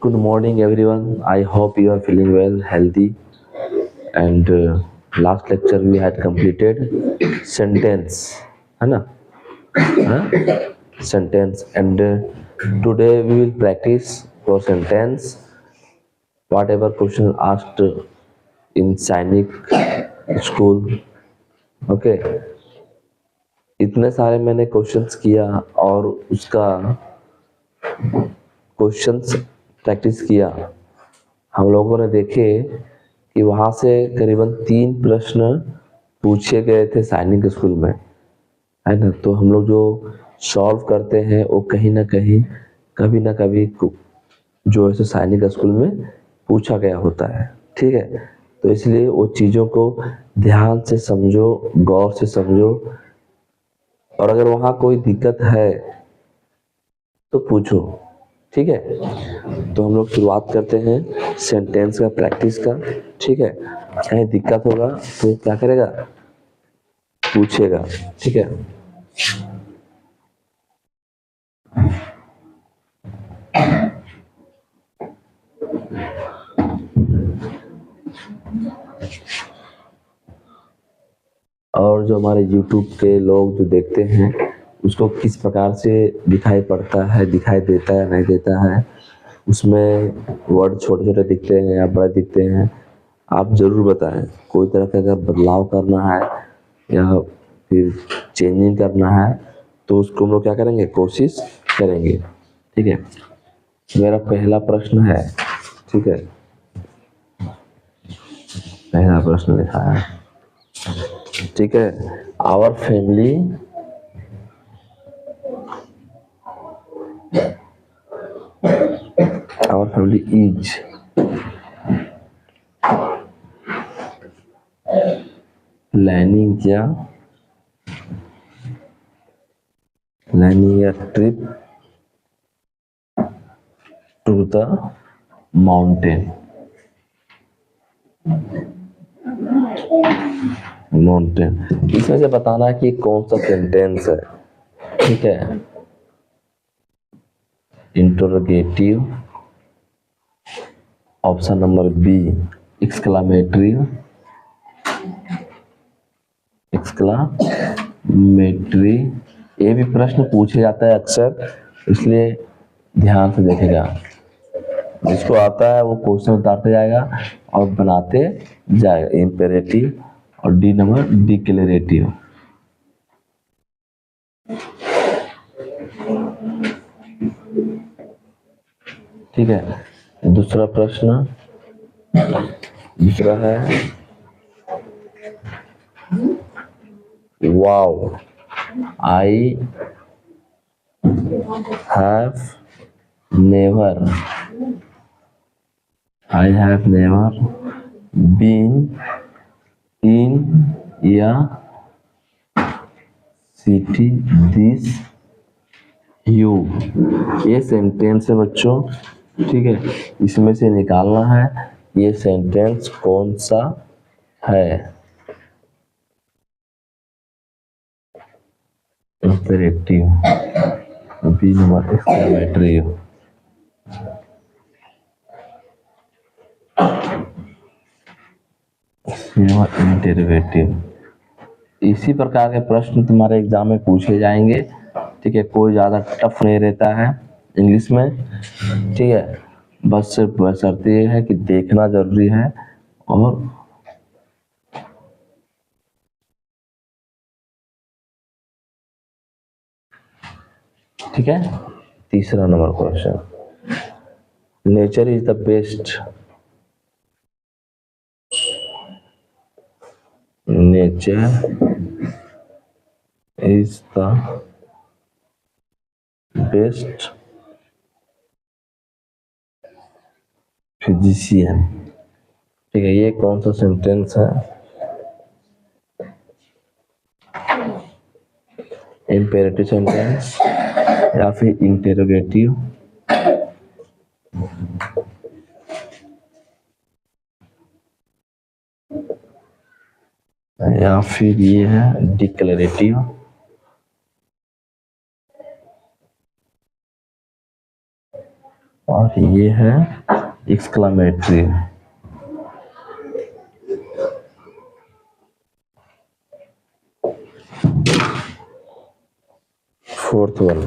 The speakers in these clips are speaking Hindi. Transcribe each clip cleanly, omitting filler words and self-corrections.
Good morning, everyone. I hope you are feeling well, healthy, and last lecture we had completed sentence, है ना? हाँ? Sentence, and today we will practice for sentence whatever question asked in सैनिक school. Okay. इतने सारे मैंने क्वेश्चंस किया और उसका क्वेश्चंस प्रैक्टिस किया. हम लोगों ने देखे कि वहाँ से करीबन 3 प्रश्न पूछे गए थे सैनिक स्कूल में, है ना. तो हम लोग जो सॉल्व करते हैं वो कहीं ना कहीं कभी ना कभी जो है सैनिक स्कूल में पूछा गया होता है. ठीक है, तो इसलिए वो चीज़ों को ध्यान से समझो, गौर से समझो, और अगर वहाँ कोई दिक्कत है तो पूछो. ठीक है, तो हम लोग शुरुआत करते हैं सेंटेंस का प्रैक्टिस का. ठीक है, कहीं दिक्कत होगा तो क्या करेगा, पूछेगा. ठीक है, और जो हमारे YouTube के लोग जो देखते हैं उसको किस प्रकार से दिखाई पड़ता है, दिखाई देता है, नहीं देता है, उसमें वर्ड छोटे छोटे दिखते हैं या बड़े दिखते हैं, आप ज़रूर बताएं. कोई तरह का अगर बदलाव करना है या फिर चेंजिंग करना है तो उसको हम लोग क्या करेंगे, कोशिश करेंगे. ठीक है, मेरा पहला प्रश्न है. ठीक है, पहला प्रश्न लिखा है. ठीक है, our family is planning a trip to the mountain. इसमें से बताना है कि कौन सा सेंटेंस है. ठीक है, interrogative, option number B exclamatory, ये भी प्रश्न पूछे जाता है अक्सर, इसलिए ध्यान से देखेगा. जिसको आता है वो क्वेश्चन उतारते जाएगा और बनाते जाएगा. इम्पेरेटिव, और डी नंबर डिक्लेरेटिव. ठीक है, दूसरा प्रश्न, दूसरा है wow, I have never been in a city this you. ये सेंटेंस है बच्चों. ठीक है, इसमें से निकालना है ये सेंटेंस कौन सा है. Imperative, B number exclamatory. Interrogative. इसी प्रकार के प्रश्न तुम्हारे एग्जाम में पूछे जाएंगे. ठीक है, कोई ज़्यादा टफ नहीं रहता है इंग्लिश में. ठीक है, बस सिर्फ बशर्ते ये है कि देखना जरूरी है. और ठीक है, तीसरा number question, nature is the best. Nature is the best physician. ठीक है, ये कौन सा सेंटेंस है. इंपेरेटिव सेंटेंस या फिर इंटेरोगेटिव, या फिर ये है डिक्लेरेटिव. और ये है exclamatory. Fourth one,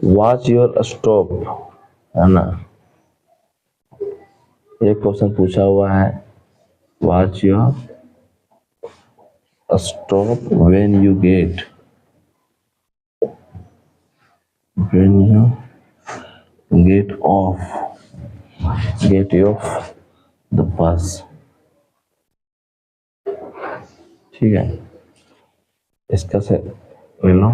watch your stop, है ना। एक क्वेश्चन पूछा हुआ है, watch your stop when you get of the bus. ठीक है, इसका से ले लो।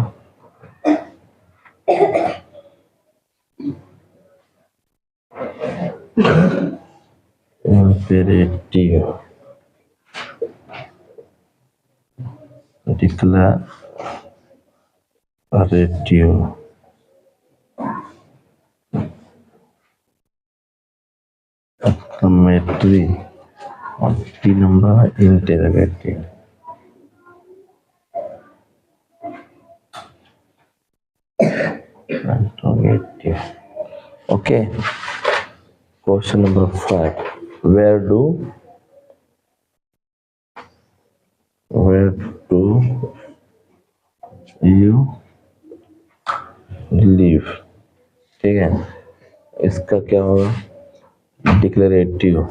इम्पेरेटिव, डिक्लेरेटिव, एक्सक्लेमेटरी और 3 नंबर है interrogative. Okay, question number 5, where do you live. ठीक है, इसका क्या होगा, डिक्लेरेटिव।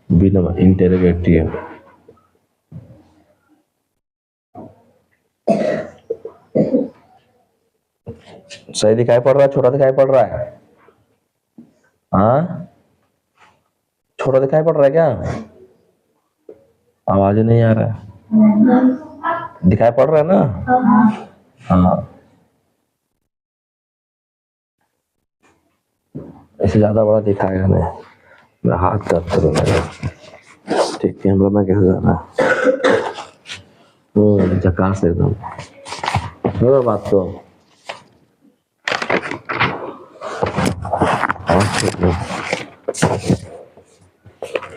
B number interrogative. सही दिखाई पड़ रहा है, छोटा दिखाई पड़ रहा है? हाँ, छोटा दिखाई पड़ रहा है क्या? आवाज नहीं आ रहा है, दिखाई पड़ रहा है ना? हाँ, इससे ज्यादा बड़ा दिखाएगा नहीं, मेरा हाथ दर्द करूंगा। ठीक, कैमरा में कैसे जाना है, झकास एकदम। बात तो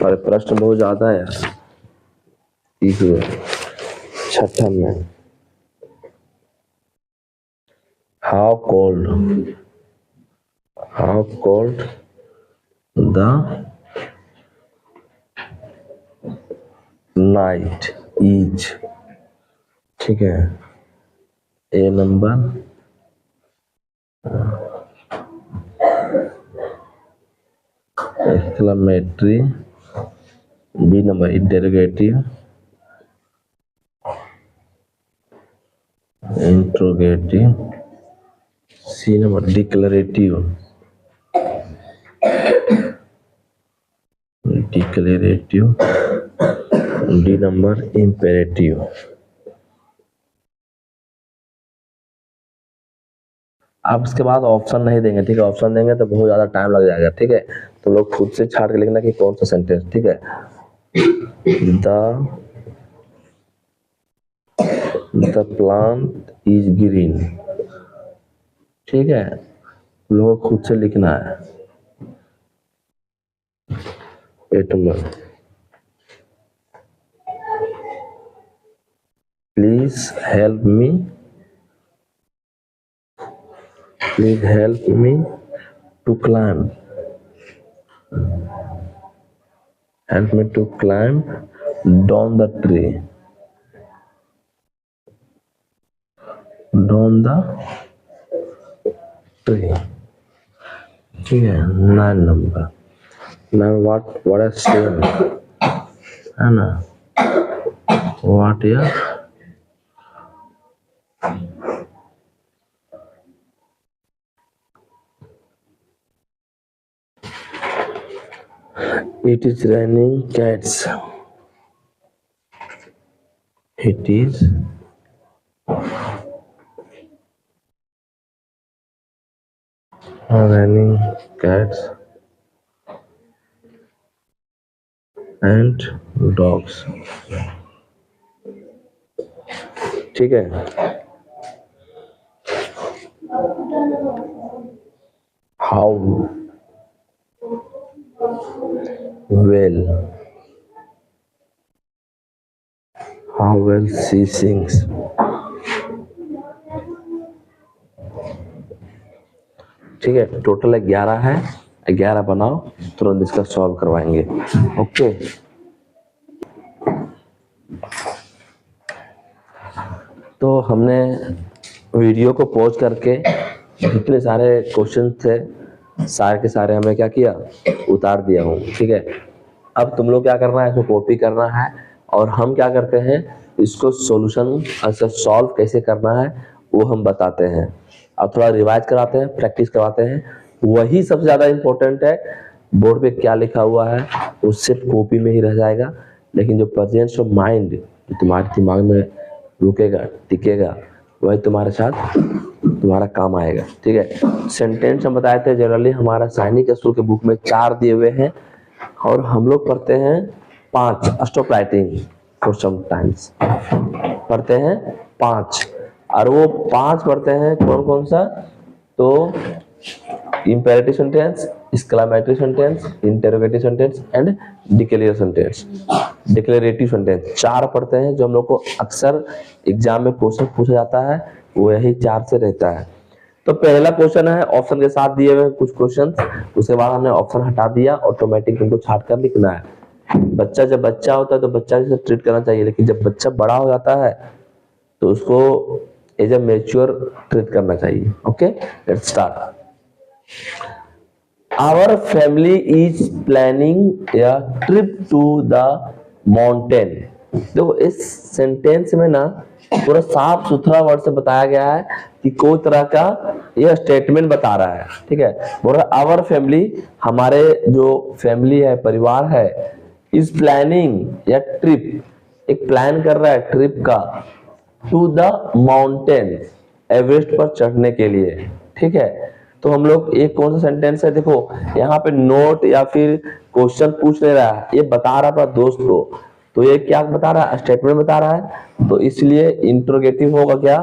और प्रश्न बहुत ज्यादा है यार। छठा में, how cold the night is. ठीक है, A number exclamatory, B number interrogative, interrogative, C number declarative, D number imperative. आप इसके बाद ऑप्शन नहीं देंगे, ठीक है? ऑप्शन देंगे तो बहुत ज्यादा टाइम लग जाएगा, ठीक है? तो लोग खुद से छाट के लिखना कि कौन सा सेंटेंस। ठीक है, द प्लांट इज ग्रीन। ठीक है, लोगों को खुद से लिखना है। 8 number, please help me to climb down the tree. ठीक है, 9 नंबर, व्हाट इज सेम, है ना? व्हाट या it is raining cats. It is raining cats and dogs. ठीक है, how well Well, she sings. ठीक है, टोटल 11 है, 11 बनाओ, तुरंत इसका सॉल्व करवाएंगे। ओके, तो हमने वीडियो को पॉज करके जितने सारे क्वेश्चन थे सारे के सारे हमने क्या किया, उतार दिया हूँ। ठीक है, अब तुम लोग क्या करना है, इसको कॉपी करना है और हम क्या करते हैं, इसको सॉल्यूशन अच्छा सॉल्व कैसे करना है वो हम बताते हैं और थोड़ा रिवाइज कराते हैं, प्रैक्टिस करवाते हैं। वही सबसे ज़्यादा इम्पोर्टेंट है। बोर्ड पे क्या लिखा हुआ है वो सिर्फ कॉपी में ही रह जाएगा, लेकिन जो प्रेजेंस ऑफ माइंड जो तुम्हारे दिमाग में रुकेगा टिकेगा वही तुम्हारे साथ तुम्हारा काम आएगा। ठीक है, सेंटेंस हम बताए थे जनरली हमारा सैनिक स्कूल के बुक में 4 दिए हुए हैं और हम लोग पढ़ते हैं 5। Stop writing for some times पढ़ते हैं 5 और वो 5 पढ़ते हैं कौन कौन सा, तो imperative sentence, exclamatory sentence, interrogative sentence and declarative sentence. 4 पढ़ते हैं जो हम लोग को अक्सर एग्जाम में क्वेश्चन पूछा जाता है, वो यही 4 से रहता है। तो पहला क्वेश्चन है ऑप्शन के साथ दिए हुए कुछ क्वेश्चन, उसके बाद हमने ऑप्शन हटा दिया, ऑटोमेटिक उनको छाट कर लिखना है। बच्चा जब बच्चा होता है तो बच्चा जैसे ट्रीट करना चाहिए, लेकिन जब बच्चा बड़ा हो जाता है तो उसको एज ए मैच्योर ट्रीट करना चाहिए। Okay, let's start. Our family is planning a trip to the mountain। देखो इस सेंटेंस में ना पूरा साफ सुथरा वर्ड से बताया गया है कि कोई तरह का यह स्टेटमेंट बता रहा है। ठीक है, बोल रहा आवर फैमिली, हमारे जो फैमिली है परिवार है, इज प्लानिंग या ट्रिप, एक प्लान कर रहा है ट्रिप का, टू द माउंटेन, एवरेस्ट पर चढ़ने के लिए। ठीक है, तो हम लोग एक कौन सा सेंटेंस है, देखो यहाँ पे नोट या फिर क्वेश्चन पूछ नहीं रहा है, ये बता रहा था दोस्त को, तो ये क्या बता रहा है, स्टेटमेंट बता रहा है, तो इसलिए इंट्रोगेटिव होगा क्या,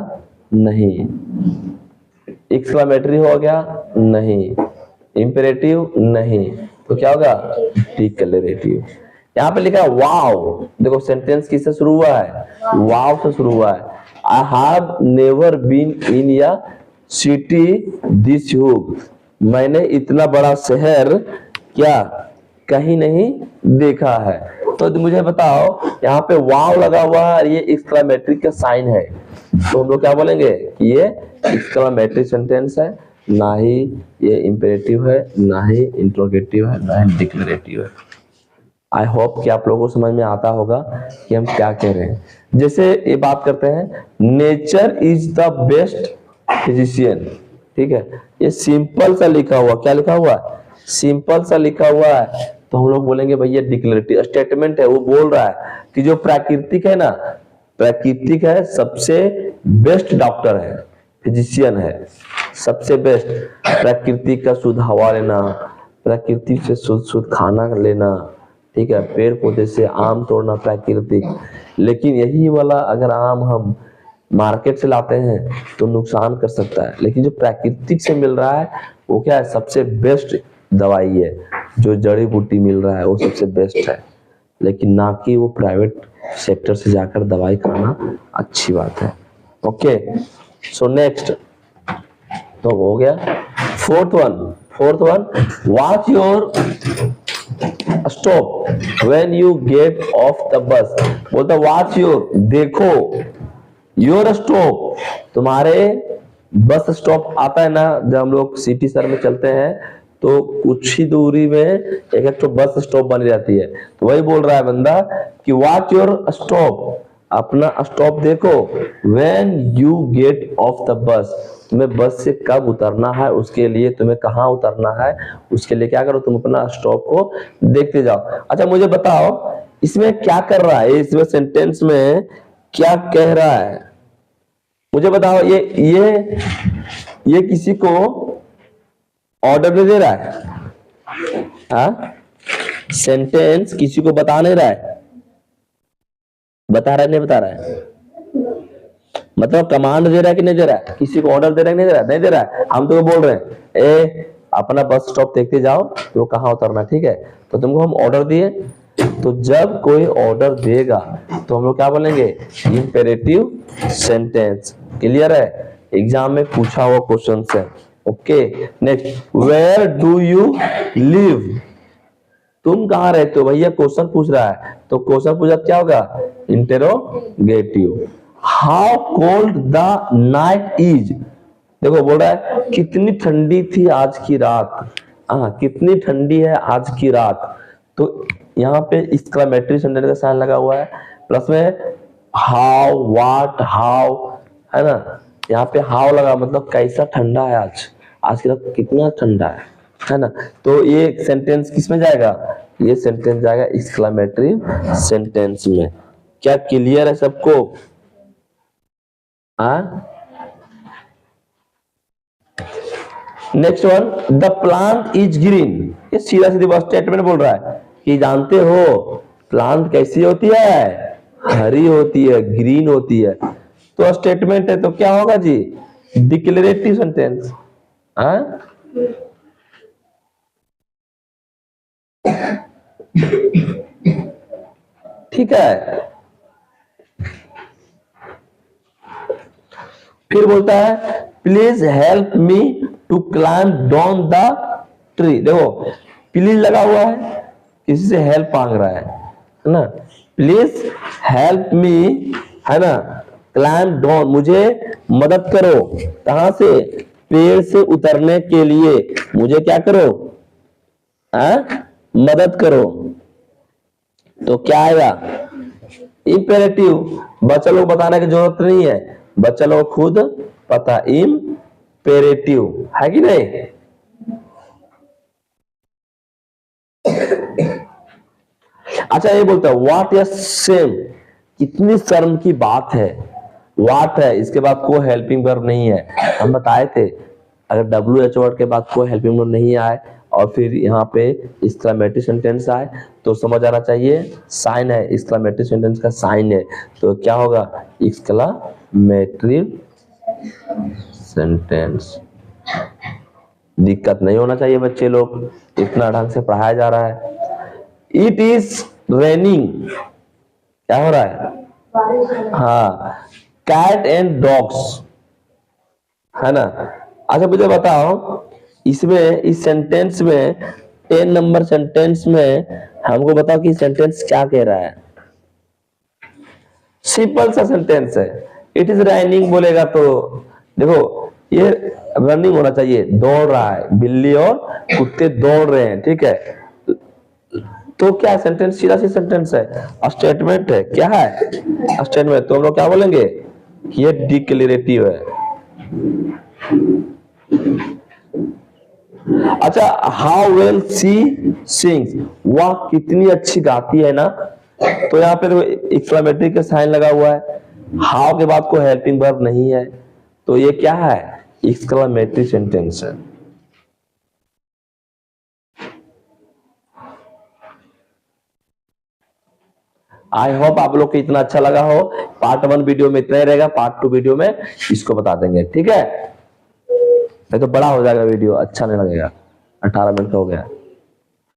नहीं। एक्सक्लेमेटरी होगा क्या, नहीं। इंपेरेटिव नहीं, तो क्या होगा, डिक्लेरेटिव। यहाँ पे लिखा है वाव, देखो सेंटेंस किससे शुरू हुआ है, वाव से शुरू हुआ है। I have never been in a city this huge, मैंने इतना बड़ा शहर क्या कहीं नहीं देखा है। तो मुझे बताओ यहाँ पे वाव लगा हुआ है, ये एक्सक्लेमेटरी का साइन है, तो हम लोग क्या बोलेंगे कि ये एक्सक्लेमेटरी सेंटेंस है, ना ही ये इंपेरेटिव है, ना ही इंट्रोगेटिव है, ना ही डिक्लेरेटिव है। आई होप कि आप लोगों को समझ में आता होगा कि हम क्या कह रहे हैं। जैसे ये बात करते हैं, nature is the best physician. ठीक है, ये सिंपल सा लिखा हुआ, क्या लिखा हुआ है, सिंपल सा लिखा हुआ है, तो हम लोग बोलेंगे भैया डिक्लेरेटिव स्टेटमेंट है। वो बोल रहा है कि जो प्राकृतिक है ना, प्राकृतिक है, सबसे बेस्ट डॉक्टर है, फिजिशियन है, सबसे बेस्ट। प्राकृतिक का शुद्ध हवा लेना, प्राकृतिक से शुद्ध शुद्ध खाना लेना, ठीक है, पेड़ पौधे से आम तोड़ना प्राकृतिक। लेकिन यही वाला अगर आम हम मार्केट से लाते हैं तो नुकसान कर सकता है, लेकिन जो प्राकृतिक से मिल रहा है वो क्या है, सबसे बेस्ट दवाई है। जो जड़ी बूटी मिल रहा है वो सबसे बेस्ट है, लेकिन ना कि वो प्राइवेट सेक्टर से जाकर दवाई खाना अच्छी बात है। ओके, सो नेक्स्ट तो हो गया। Fourth one, watch your stop when you get of the bus. बोलता वॉच योर, देखो, योर स्टॉप, तुम्हारे बस स्टॉप आता है ना, जब हम लोग सिटी शहर में चलते हैं तो कुछ ही दूरी में एक तो बस स्टॉप बन जाती है, तो वही बोल रहा है बंदा कि वॉच योर स्टॉप, अपना स्टॉप देखो, when you get of the bus, तुम्हें बस से कब उतरना है, उसके लिए तुम्हें कहाँ उतरना है, उसके लिए क्या करो, तुम अपना स्टॉप को देखते जाओ। अच्छा मुझे बताओ इसमें क्या कर रहा है, इसमें सेंटेंस में क्या कह रहा है, मुझे बताओ। ये किसी को ऑर्डर नहीं दे रहा है, हाँ, सेंटेंस किसी को बता नहीं रहा है, बता रहा है नहीं बता रहा है, मतलब कमांड दे रहा है कि नहीं दे रहा है, किसी को ऑर्डर दे रहा है नहीं दे रहा है, नहीं दे रहा है। हम तो बोल रहे हैं ए अपना बस स्टॉप देखते जाओ, तो कहाँ उतरना, ठीक है, तो तुमको हम ऑर्डर दिए, तो जब कोई ऑर्डर देगा तो हम लोग क्या बोलेंगे, इंपेरेटिव सेंटेंस। क्लियर है, एग्जाम में पूछा हुआ क्वेश्चन है। Okay, next, where do you live, तुम कहाँ रहते हो, भैया क्वेश्चन पूछ रहा है तो क्वेश्चन पूछा क्या होगा, interrogative. How cold the night is, देखो बोल रहा है कितनी ठंडी थी आज की रात, कितनी ठंडी है आज की रात। तो यहाँ पे एक्सक्लेमेटरी सेंटेंस का साइन लगा हुआ है, प्लस में हाउ, व्हाट, हाउ, है ना। यहाँ पे हाउ लगा मतलब कैसा ठंडा है आज की रात कितना ठंडा है ना। तो ये सेंटेंस किस में जाएगा, ये सेंटेंस जाएगा एक्सक्लेमेटरी सेंटेंस में। क्या क्लियर है सबको? Next one, the plant is green, ये सीधा सीधी बस स्टेटमेंट बोल रहा है कि जानते हो प्लांट कैसी होती है, हरी होती है, ग्रीन होती है। तो स्टेटमेंट है तो क्या होगा जी, डिक्लेरेटिव सेंटेंस। ठीक है, फिर बोलता है please help me to climb down the tree. देखो प्लीज लगा हुआ है, किसी से हेल्प मांग रहा है ना, प्लीज हेल्प मी, है ना, क्लाइंब डाउन, मुझे मदद करो, कहां से, पेड़ से उतरने के लिए मुझे क्या करो, मदद करो। तो क्या आएगा, इंपेरेटिव। बच्चा लोग बताने की जरूरत नहीं है, बच्चा लोग खुद पता, इंपेरेटिव है कि नहीं। अच्छा ये बोलता है व्हाट या सेम, कितनी शर्म की बात है, व्हाट है इसके बाद कोई हेल्पिंग वर्ब नहीं है। हम बताए थे अगर WH वर्ड के बाद कोई हेल्पिंग वर्ब नहीं आए और फिर यहाँ पे एक्सक्लेमेटरी सेंटेंस आए तो समझ आना चाहिए साइन है, एक्सक्लेमेटरी सेंटेंस का साइन है, तो क्या होगा, एक्सक्लेमेटरी सेंटेंस। दिक्कत नहीं होना चाहिए बच्चे लोग, इतना ढंग से पढ़ाया जा रहा है। इट इज रेनिंग, क्या हो रहा है, हाँ, कैट एंड डॉग्स, है ना। अच्छा मुझे बताओ इसमें, इस सेंटेंस में 10 नंबर सेंटेंस में हमको बताओ कि सेंटेंस क्या कह रहा है। सिंपल सा सेंटेंस है, इट इज रेनिंग बोलेगा तो देखो ये रनिंग होना चाहिए, दौड़ रहा है, बिल्ली और कुत्ते दौड़ रहे हैं, ठीक है। तो क्या सेंटेंस, सीधा सी सेंटेंस है, स्टेटमेंट है, क्या है स्टेटमेंट, तो हम लोग क्या बोलेंगे, ये डिक्लेरेटिव है। अच्छा, हाउ वेल सी सिंग्स, वह कितनी अच्छी गाती है ना, तो यहाँ पे एक्सक्लेमेटरी का साइन लगा हुआ है, हाउ के बाद कोई हेल्पिंग वर्ब नहीं है, तो ये क्या है, एक्सक्लेमेटरी सेंटेंस है। आई होप आप लोग को इतना अच्छा लगा हो। पार्ट 1 वीडियो में इतना ही रहेगा, पार्ट 2 वीडियो में इसको बता देंगे, ठीक है। नहीं तो बड़ा हो जाएगा वीडियो, अच्छा नहीं लगेगा, 18 मिनट का हो गया।